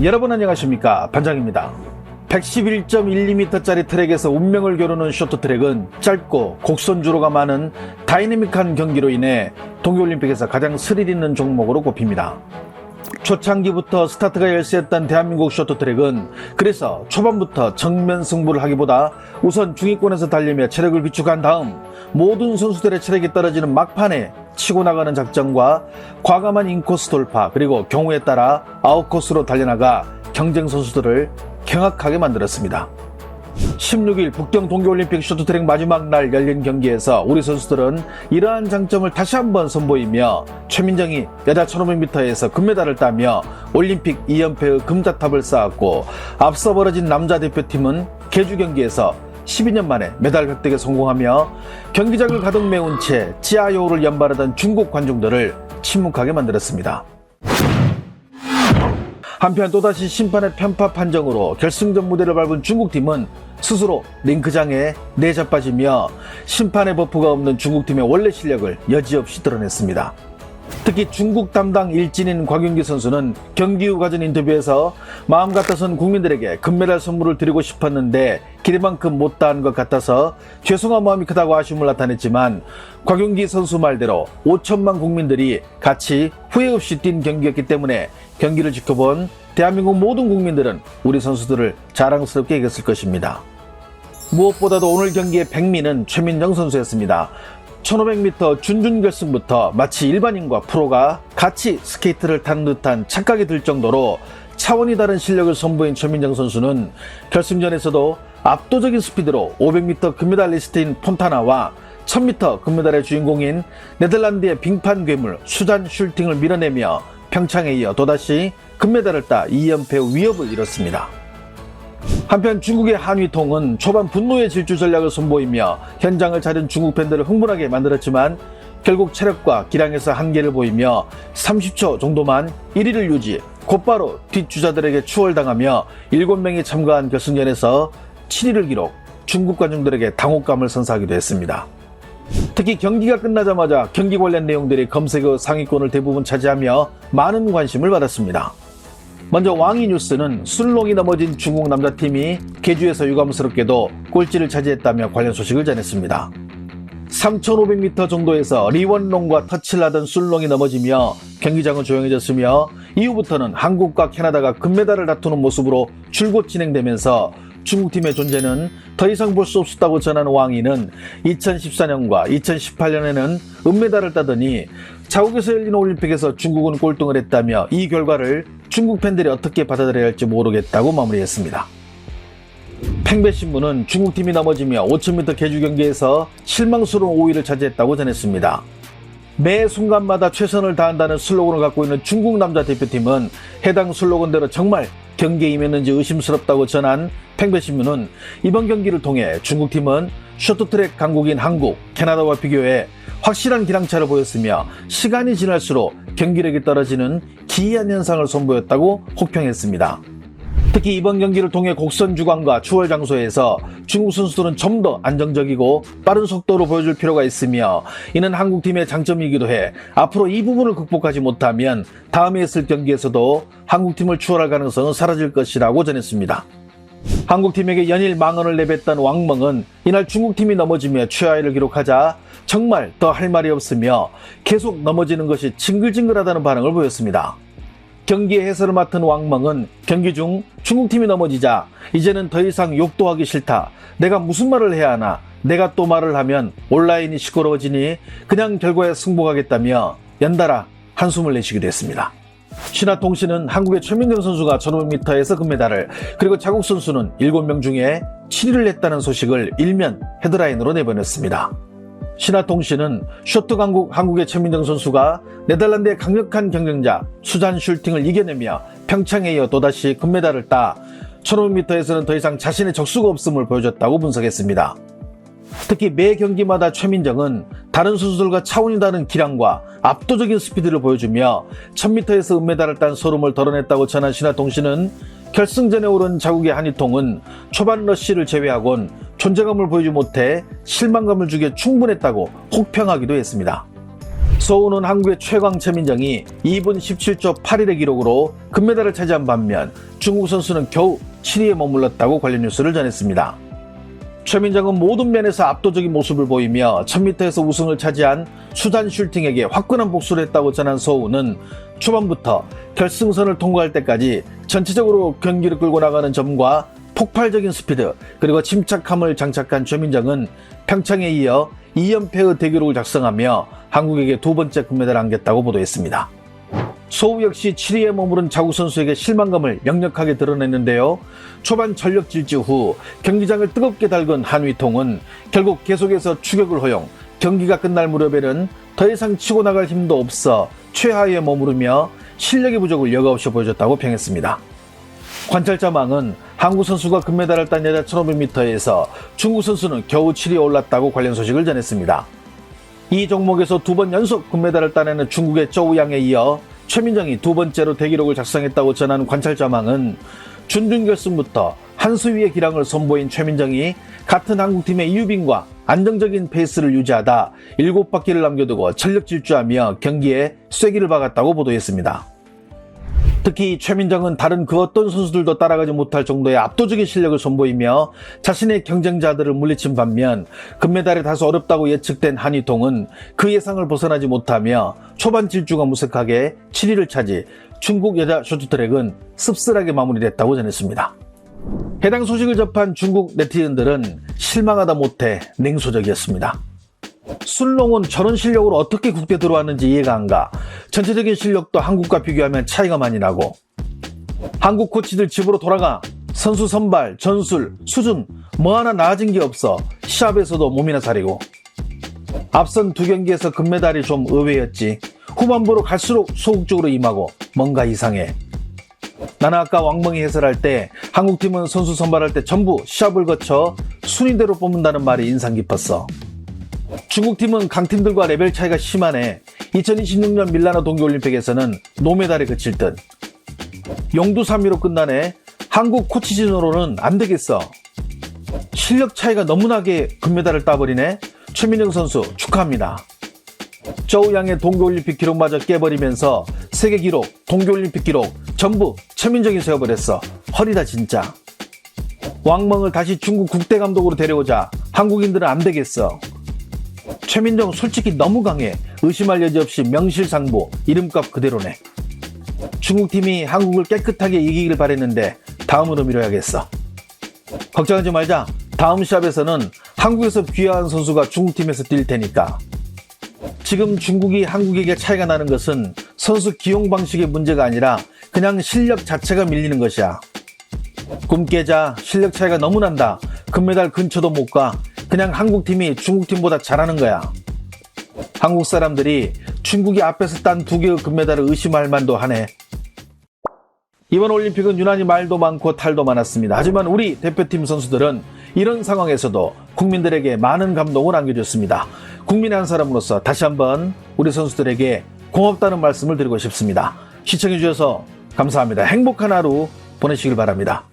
여러분 안녕하십니까, 반장입니다. 111.12m짜리 트랙에서 운명을 겨루는 쇼트트랙은 짧고 곡선주로가 많은 다이내믹한 경기로 인해 동계올림픽에서 가장 스릴 있는 종목으로 꼽힙니다. 초창기부터 스타트가 열세했던 대한민국 쇼트트랙은 그래서 초반부터 정면 승부를 하기보다 우선 중위권에서 달리며 체력을 비축한 다음 모든 선수들의 체력이 떨어지는 막판에 치고 나가는 작전과 과감한 인코스 돌파, 그리고 경우에 따라 아웃코스로 달려나가 경쟁 선수들을 경악하게 만들었습니다. 16일 북경 동계올림픽 쇼트트랙 마지막 날 열린 경기에서 우리 선수들은 이러한 장점을 다시 한번 선보이며 최민정이 여자 1500m에서 금메달을 따며 올림픽 2연패의 금자탑을 쌓았고, 앞서 벌어진 남자 대표팀은 계주 경기에서 12년 만에 메달 획득에 성공하며 경기장을 가득 메운 채 찌아요를 연발하던 중국 관중들을 침묵하게 만들었습니다. 한편 또다시 심판의 편파 판정으로 결승전 무대를 밟은 중국팀은 스스로 링크장에 내자빠지며 심판의 버프가 없는 중국팀의 원래 실력을 여지없이 드러냈습니다. 특히 중국 담당 일진인 곽윤기 선수는 경기 후 가진 인터뷰에서 마음 같아선 국민들에게 금메달 선물을 드리고 싶었는데 기대만큼 못다한 것 같아서 죄송한 마음이 크다고 아쉬움을 나타냈지만, 곽윤기 선수 말대로 5천만 국민들이 같이 후회 없이 뛴 경기였기 때문에 경기를 지켜본 대한민국 모든 국민들은 우리 선수들을 자랑스럽게 여겼을 것입니다. 무엇보다도 오늘 경기의 백미는 최민정 선수였습니다. 1500m 준준결승부터 마치 일반인과 프로가 같이 스케이트를 타는 듯한 착각이 들 정도로 차원이 다른 실력을 선보인 최민정 선수는 결승전에서도 압도적인 스피드로 500m 금메달리스트인 폰타나와 1000m 금메달의 주인공인 네덜란드의 빙판 괴물 수잔 슐팅을 밀어내며 평창에 이어 또다시 금메달을 따 2연패의 위협을 이뤘습니다. 한편 중국의 한위통은 초반 분노의 질주 전략을 선보이며 현장을 차린 중국 팬들을 흥분하게 만들었지만 결국 체력과 기량에서 한계를 보이며 30초 정도만 1위를 유지, 곧바로 뒷주자들에게 추월당하며 7명이 참가한 결승전에서 7위를 기록, 중국 관중들에게 당혹감을 선사하기도 했습니다. 특히 경기가 끝나자마자 경기 관련 내용들이 검색어 상위권을 대부분 차지하며 많은 관심을 받았습니다. 먼저 왕이 뉴스는 순롱이 넘어진 중국 남자팀이 계주에서 유감스럽게도 꼴찌를 차지했다며 관련 소식을 전했습니다. 3500m 정도에서 리원롱과 터치를 하던 순롱이 넘어지며 경기장은 조용해졌으며 이후부터는 한국과 캐나다가 금메달을 다투는 모습으로 줄곧 진행되면서 중국팀의 존재는 더 이상 볼 수 없었다고 전하는 왕이는 2014년과 2018년에는 은메달을 따더니 자국에서 열린 올림픽에서 중국은 꼴등을 했다며 이 결과를 중국 팬들이 어떻게 받아들여야 할지 모르겠다고 마무리했습니다. 팽배신문은 중국팀이 넘어지며 5000m 계주 경기에서 실망스러운 5위를 차지했다고 전했습니다. 매 순간마다 최선을 다한다는 슬로건을 갖고 있는 중국 남자 대표팀은 해당 슬로건대로 정말 경기에 임했는지 의심스럽다고 전한 팽배신문은 이번 경기를 통해 중국팀은 쇼트트랙 강국인 한국, 캐나다와 비교해 확실한 기량차를 보였으며 시간이 지날수록 경기력이 떨어지는 기이한 현상을 선보였다고 혹평했습니다. 특히 이번 경기를 통해 곡선 주관과 추월 장소에서 중국 선수들은 좀 더 안정적이고 빠른 속도로 보여줄 필요가 있으며 이는 한국팀의 장점이기도 해 앞으로 이 부분을 극복하지 못하면 다음에 있을 경기에서도 한국팀을 추월할 가능성은 사라질 것이라고 전했습니다. 한국팀에게 연일 망언을 내뱉던 왕멍은 이날 중국팀이 넘어지며 최하위를 기록하자 정말 더 할 말이 없으며 계속 넘어지는 것이 징글징글하다는 반응을 보였습니다. 경기의 해설을 맡은 왕멍은 경기 중 중국팀이 넘어지자 이제는 더 이상 욕도 하기 싫다. 내가 무슨 말을 해야 하나. 내가 또 말을 하면 온라인이 시끄러워지니 그냥 결과에 승복하겠다며 연달아 한숨을 내쉬기도 했습니다. 신화통신은 한국의 최민정 선수가 1500m에서 금메달을, 그리고 자국 선수는 7명 중에 7위를 했다는 소식을 일면 헤드라인으로 내보냈습니다. 신화통신은 쇼트 강국 한국의 최민정 선수가 네덜란드의 강력한 경쟁자 수잔 슐팅을 이겨내며 평창에 이어 또다시 금메달을 따 1500m에서는 더 이상 자신의 적수가 없음을 보여줬다고 분석했습니다. 특히 매 경기마다 최민정은 다른 선수들과 차원이 다른 기량과 압도적인 스피드를 보여주며 1000m에서 은메달을 딴 소름을 덜어냈다고 전한 신화통신은 결승전에 오른 자국의 한위통은 초반 러쉬를 제외하곤 존재감을 보이지 못해 실망감을 주기에 충분했다고 혹평하기도 했습니다. 서우는 한국의 최강 최민정이 2분 17초 8일의 기록으로 금메달을 차지한 반면 중국 선수는 겨우 7위에 머물렀다고 관련 뉴스를 전했습니다. 최민정은 모든 면에서 압도적인 모습을 보이며 1000m에서 우승을 차지한 수잔 슐팅에게 화끈한 복수를 했다고 전한 서우는 초반부터 결승선을 통과할 때까지 전체적으로 경기를 끌고 나가는 점과 폭발적인 스피드 그리고 침착함을 장착한 최민정은 평창에 이어 2연패의 대기록을 작성하며 한국에게 두 번째 금메달을 안겼다고 보도했습니다. 서우 역시 7위에 머무른 자국 선수에게 실망감을 역력하게 드러냈는데요. 초반 전력 질주 후 경기장을 뜨겁게 달군 한위통은 결국 계속해서 추격을 허용, 경기가 끝날 무렵에는 더 이상 치고 나갈 힘도 없어 최하위에 머무르며 실력의 부족을 여과없이 보여줬다고 평했습니다. 관찰자망은 한국 선수가 금메달을 딴 여자 1500m에서 중국 선수는 겨우 7위에 올랐다고 관련 소식을 전했습니다. 이 종목에서 두 번 연속 금메달을 따내는 중국의 쪼우양에 이어 최민정이 두 번째로 대기록을 작성했다고 전한 관찰자망은 준준결승부터 한 수 위의 기량을 선보인 최민정이 같은 한국팀의 이유빈과 안정적인 페이스를 유지하다 7바퀴를 남겨두고 전력 질주하며 경기에 쐐기를 박았다고 보도했습니다. 특히 최민정은 다른 그 어떤 선수들도 따라가지 못할 정도의 압도적인 실력을 선보이며 자신의 경쟁자들을 물리친 반면 금메달이 다소 어렵다고 예측된 한위통은 그 예상을 벗어나지 못하며 초반 질주가 무색하게 7위를 차지 중국 여자 쇼트트랙은 씁쓸하게 마무리됐다고 전했습니다. 해당 소식을 접한 중국 네티즌들은 실망하다 못해 냉소적이었습니다. 순롱은 저런 실력으로 어떻게 국대에 들어왔는지 이해가 안 가. 전체적인 실력도 한국과 비교하면 차이가 많이 나고. 한국 코치들 집으로 돌아가. 선수 선발, 전술, 수준 뭐 하나 나아진 게 없어. 시합에서도 몸이나 사리고. 앞선 두 경기에서 금메달이 좀 의외였지. 후반부로 갈수록 소극적으로 임하고 뭔가 이상해. 나는 아까 왕멍이 해설할 때 한국팀은 선수 선발할 때 전부 시합을 거쳐 순위대로 뽑는다는 말이 인상 깊었어. 중국팀은 강팀들과 레벨 차이가 심하네. 2026년 밀라노 동계올림픽에서는 노메달에 그칠 듯. 용두 3위로 끝나네. 한국 코치진으로는 안 되겠어. 실력 차이가 너무나게 금메달을 따버리네. 최민정 선수 축하합니다. 쪼우양의 동계올림픽 기록마저 깨버리면서 세계 기록, 동계올림픽 기록 전부 최민정이 세워버렸어. 허리다 진짜. 왕멍을 다시 중국 국대 감독으로 데려오자 한국인들은 안 되겠어. 최민정 솔직히 너무 강해. 의심할 여지 없이 명실상부 이름값 그대로네. 중국팀이 한국을 깨끗하게 이기길 바랬는데 다음으로 미뤄야겠어. 걱정하지 말자. 다음 시합에서는 한국에서 귀화한 선수가 중국팀에서 뛸 테니까. 지금 중국이 한국에게 차이가 나는 것은 선수 기용 방식의 문제가 아니라 그냥 실력 자체가 밀리는 것이야. 꿈 깨자. 실력 차이가 너무 난다. 금메달 근처도 못 가. 그냥 한국팀이 중국팀보다 잘하는 거야. 한국 사람들이 중국이 앞에서 딴 두 개의 금메달을 의심할 만도 하네. 이번 올림픽은 유난히 말도 많고 탈도 많았습니다. 하지만 우리 대표팀 선수들은 이런 상황에서도 국민들에게 많은 감동을 안겨줬습니다. 국민의 한 사람으로서 다시 한번 우리 선수들에게 고맙다는 말씀을 드리고 싶습니다. 시청해주셔서 감사합니다. 행복한 하루 보내시길 바랍니다.